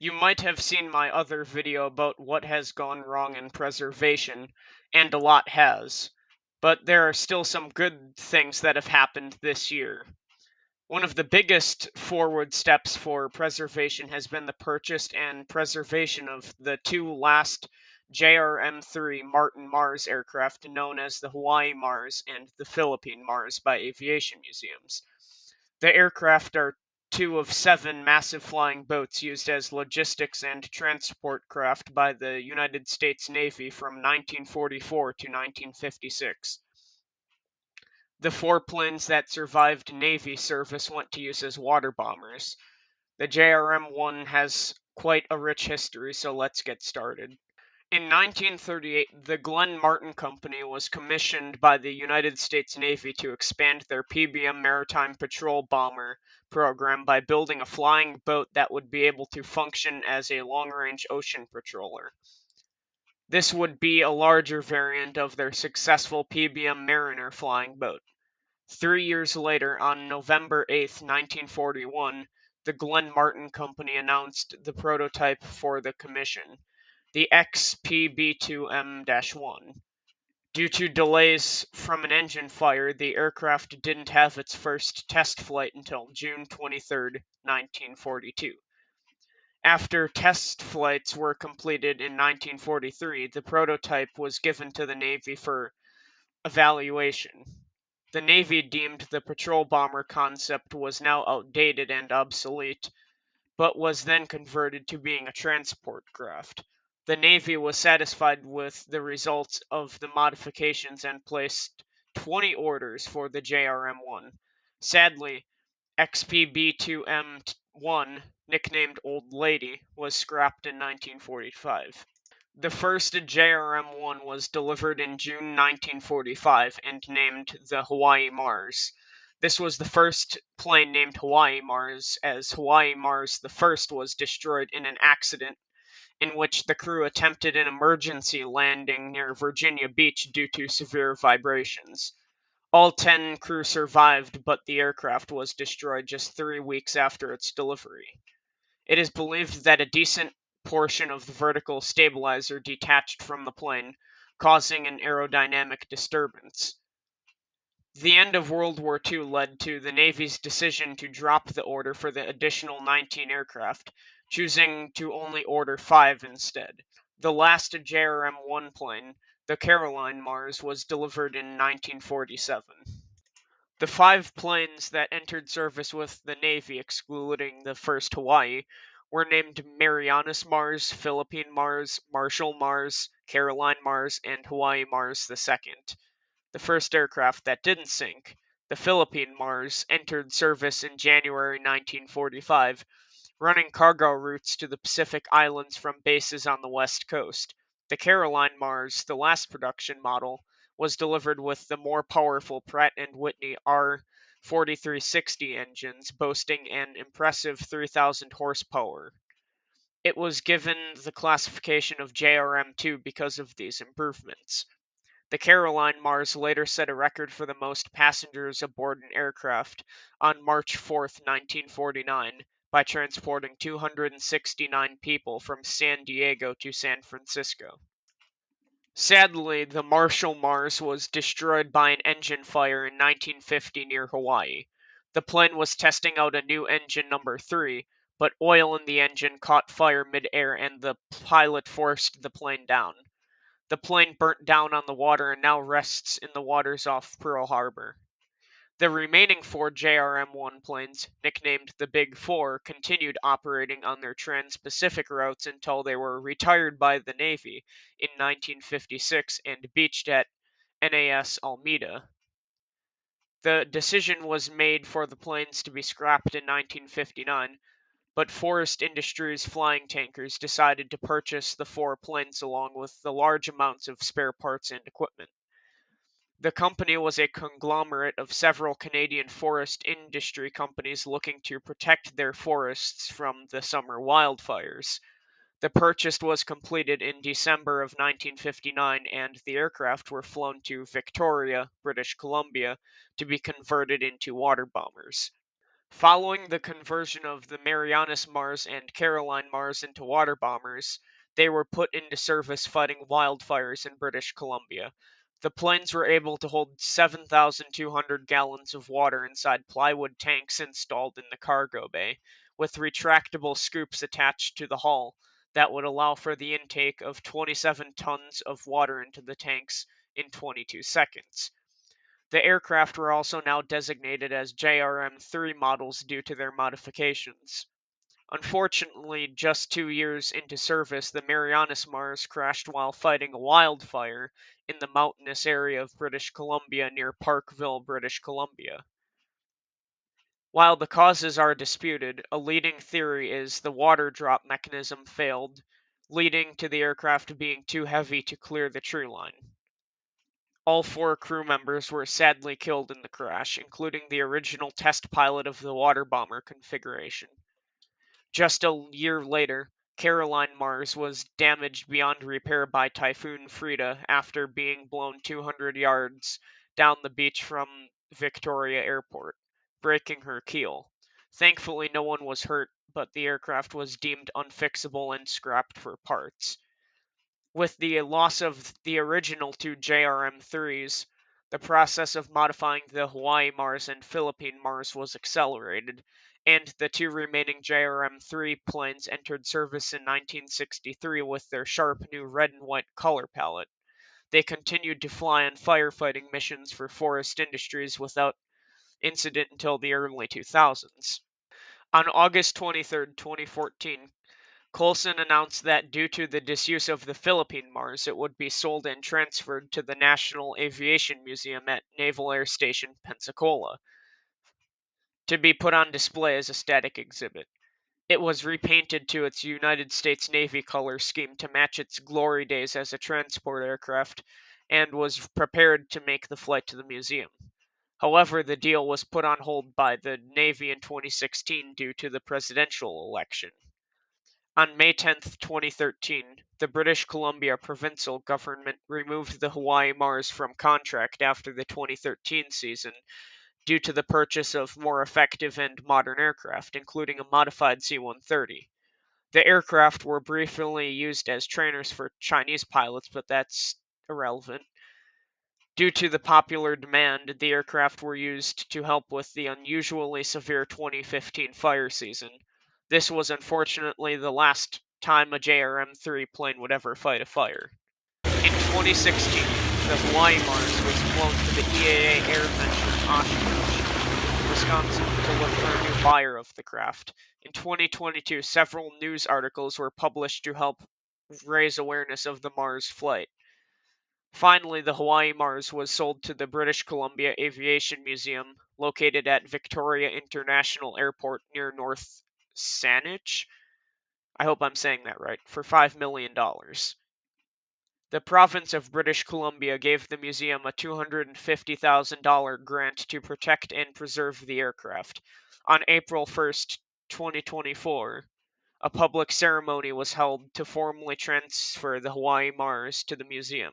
You might have seen my other video about what has gone wrong in preservation, and a lot has. But there are still some good things that have happened this year. One of the biggest forward steps for preservation has been the purchase and preservation of the two last JRM-3 Martin Mars aircraft known as the Hawaii Mars and the Philippine Mars by aviation museums. The aircraft are two of seven massive flying boats used as logistics and transport craft by the United States Navy from 1944 to 1956. The four planes that survived Navy service went to use as water bombers. The JRM-1 has quite a rich history, so let's get started. In 1938, the Glenn Martin Company was commissioned by the United States Navy to expand their PBM maritime patrol bomber program by building a flying boat that would be able to function as a long-range ocean patroller. This would be a larger variant of their successful PBM Mariner flying boat. 3 years later, on November 8, 1941, the Glenn Martin Company announced the prototype for the commission, the XPB-2M-1. Due to delays from an engine fire, the aircraft didn't have its first test flight until June 23, 1942. After test flights were completed in 1943, the prototype was given to the Navy for evaluation. The Navy deemed the patrol bomber concept was now outdated and obsolete, but was then converted to being a transport craft. The Navy was satisfied with the results of the modifications and placed 20 orders for the JRM-1. Sadly, XPB-2M-1, nicknamed Old Lady, was scrapped in 1945. The first JRM-1 was delivered in June 1945 and named the Hawaii Mars. This was the first plane named Hawaii Mars, as Hawaii Mars I was destroyed in an accident in which the crew attempted an emergency landing near Virginia Beach due to severe vibrations. All 10 crew survived, but the aircraft was destroyed just 3 weeks after its delivery. It is believed that a decent portion of the vertical stabilizer detached from the plane, causing an aerodynamic disturbance. The end of World War II led to the Navy's decision to drop the order for the additional 19 aircraft, choosing to only order 5 instead. The last JRM-1 plane, the Caroline Mars, was delivered in 1947. The 5 planes that entered service with the Navy, excluding the first Hawaii, were named Marianas Mars, Philippine Mars, Marshall Mars, Caroline Mars, and Hawaii Mars II. The first aircraft that didn't sink, the Philippine Mars, entered service in January 1945, running cargo routes to the Pacific Islands from bases on the west coast. The Caroline Mars, the last production model, was delivered with the more powerful Pratt & Whitney R4360 engines, boasting an impressive 3,000 horsepower. It was given the classification of JRM-2 because of these improvements. The Caroline Mars later set a record for the most passengers aboard an aircraft on March 4, 1949, by transporting 269 people from San Diego to San Francisco. Sadly, the Marshall Mars was destroyed by an engine fire in 1950 near Hawaii. The plane was testing out a new engine number 3, but oil in the engine caught fire mid-air and the pilot forced the plane down. The plane burnt down on the water and now rests in the waters off Pearl Harbor. The remaining 4 JRM-1 planes, nicknamed the Big Four, continued operating on their trans-Pacific routes until they were retired by the Navy in 1956 and beached at NAS Almeida. The decision was made for the planes to be scrapped in 1959, but Forest Industries Flying Tankers decided to purchase the 4 planes along with the large amounts of spare parts and equipment. The company was a conglomerate of several Canadian forest industry companies looking to protect their forests from the summer wildfires. The purchase was completed in December of 1959 and the aircraft were flown to Victoria, British Columbia, to be converted into water bombers. Following the conversion of the Marianas Mars and Caroline Mars into water bombers, they were put into service fighting wildfires in British Columbia. The planes were able to hold 7,200 gallons of water inside plywood tanks installed in the cargo bay, with retractable scoops attached to the hull that would allow for the intake of 27 tons of water into the tanks in 22 seconds. The aircraft were also now designated as JRM-3 models due to their modifications. Unfortunately, just 2 years into service, the Marianas Mars crashed while fighting a wildfire in the mountainous area of British Columbia near Parkville, British Columbia. While the causes are disputed, a leading theory is the water drop mechanism failed, leading to the aircraft being too heavy to clear the tree line. All 4 crew members were sadly killed in the crash, including the original test pilot of the water bomber configuration. Just a year later, Caroline Mars was damaged beyond repair by Typhoon Frida after being blown 200 yards down the beach from Victoria Airport, breaking her keel. Thankfully, no one was hurt, but the aircraft was deemed unfixable and scrapped for parts. With the loss of the original 2 JRM-3s, the process of modifying the Hawaii Mars and Philippine Mars was accelerated, and the 2 remaining JRM-3 planes entered service in 1963 with their sharp new red and white color palette. They continued to fly on firefighting missions for forest industries without incident until the early 2000s. On August 23, 2014, Coulson announced that due to the disuse of the Philippine Mars, it would be sold and transferred to the National Aviation Museum at Naval Air Station, Pensacola, to be put on display as a static exhibit. It was repainted to its United States Navy color scheme to match its glory days as a transport aircraft, and was prepared to make the flight to the museum. However, the deal was put on hold by the Navy in 2016 due to the presidential election. On May 10, 2013, the British Columbia provincial government removed the Hawaii Mars from contract after the 2013 season due to the purchase of more effective and modern aircraft, including a modified C-130. The aircraft were briefly used as trainers for Chinese pilots, but that's irrelevant. Due to the popular demand, the aircraft were used to help with the unusually severe 2015 fire season. This was unfortunately the last time a JRM-3 plane would ever fight a fire. In 2016, the Hawaii Mars was flown to the EAA Air Venture in Oshkosh, Wisconsin, to look for a new buyer of the craft. In 2022, several news articles were published to help raise awareness of the Mars flight. Finally, the Hawaii Mars was sold to the British Columbia Aviation Museum, located at Victoria International Airport near North Saanich. I hope I'm saying that right, for $5 million. The province of British Columbia gave the museum a $250,000 grant to protect and preserve the aircraft. On April 1st, 2024, a public ceremony was held to formally transfer the Hawaii Mars to the museum.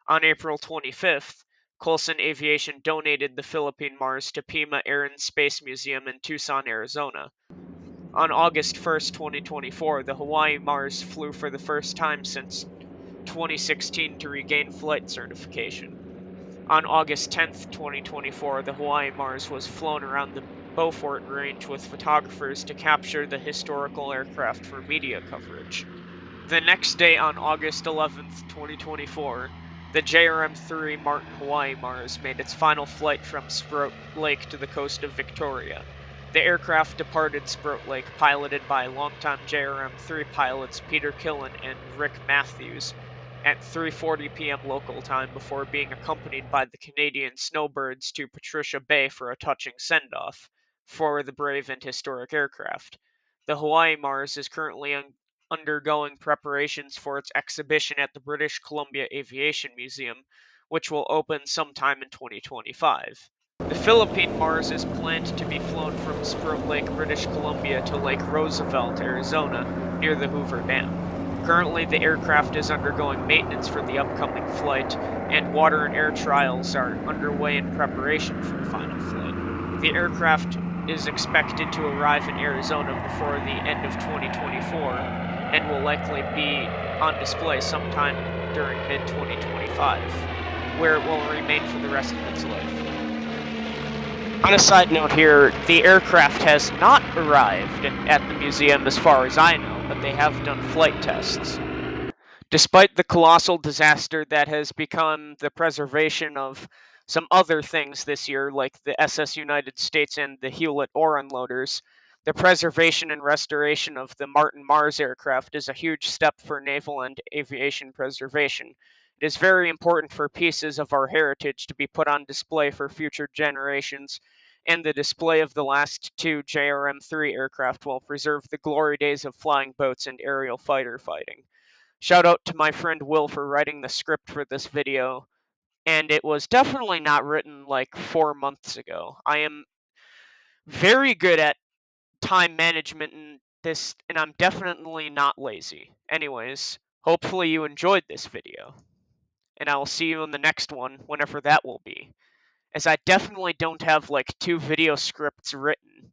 On April 25th, Coulson Aviation donated the Philippine Mars to Pima Air and Space Museum in Tucson, Arizona. On August 1st, 2024, the Hawaii Mars flew for the first time since 2016 to regain flight certification. On August 10th, 2024, the Hawaii Mars was flown around the Beaufort Range with photographers to capture the historical aircraft for media coverage. The next day, on August 11th, 2024, the JRM-3 Martin Hawaii Mars made its final flight from Sproat Lake to the coast of Victoria. The aircraft departed Sproat Lake piloted by longtime JRM-3 pilots Peter Killen and Rick Matthews at 3:40 p.m. local time before being accompanied by the Canadian Snowbirds to Patricia Bay for a touching send-off for the brave and historic aircraft. The Hawaii Mars is currently undergoing preparations for its exhibition at the British Columbia Aviation Museum, which will open sometime in 2025. The Philippine Mars is planned to be flown from Sproat Lake, British Columbia to Lake Roosevelt, Arizona, near the Hoover Dam. Currently, the aircraft is undergoing maintenance for the upcoming flight, and water and air trials are underway in preparation for the final flight. The aircraft is expected to arrive in Arizona before the end of 2024 and will likely be on display sometime during mid-2025, where it will remain for the rest of its life. On a side note here, the aircraft has not arrived at the museum as far as I know, but they have done flight tests. Despite the colossal disaster that has become the preservation of some other things this year, like the SS United States and the Hewlett ore unloaders, the preservation and restoration of the Martin Mars aircraft is a huge step for naval and aviation preservation. It is very important for pieces of our heritage to be put on display for future generations, and the display of the last two JRM-3 aircraft will preserve the glory days of flying boats and aerial fighter fighting. Shout out to my friend Will for writing the script for this video, and it was definitely not written like 4 months ago. I am very good at time management and I'm definitely not lazy. Anyways, hopefully you enjoyed this video, and I will see you in the next one, whenever that will be, as I definitely don't have like 2 video scripts written.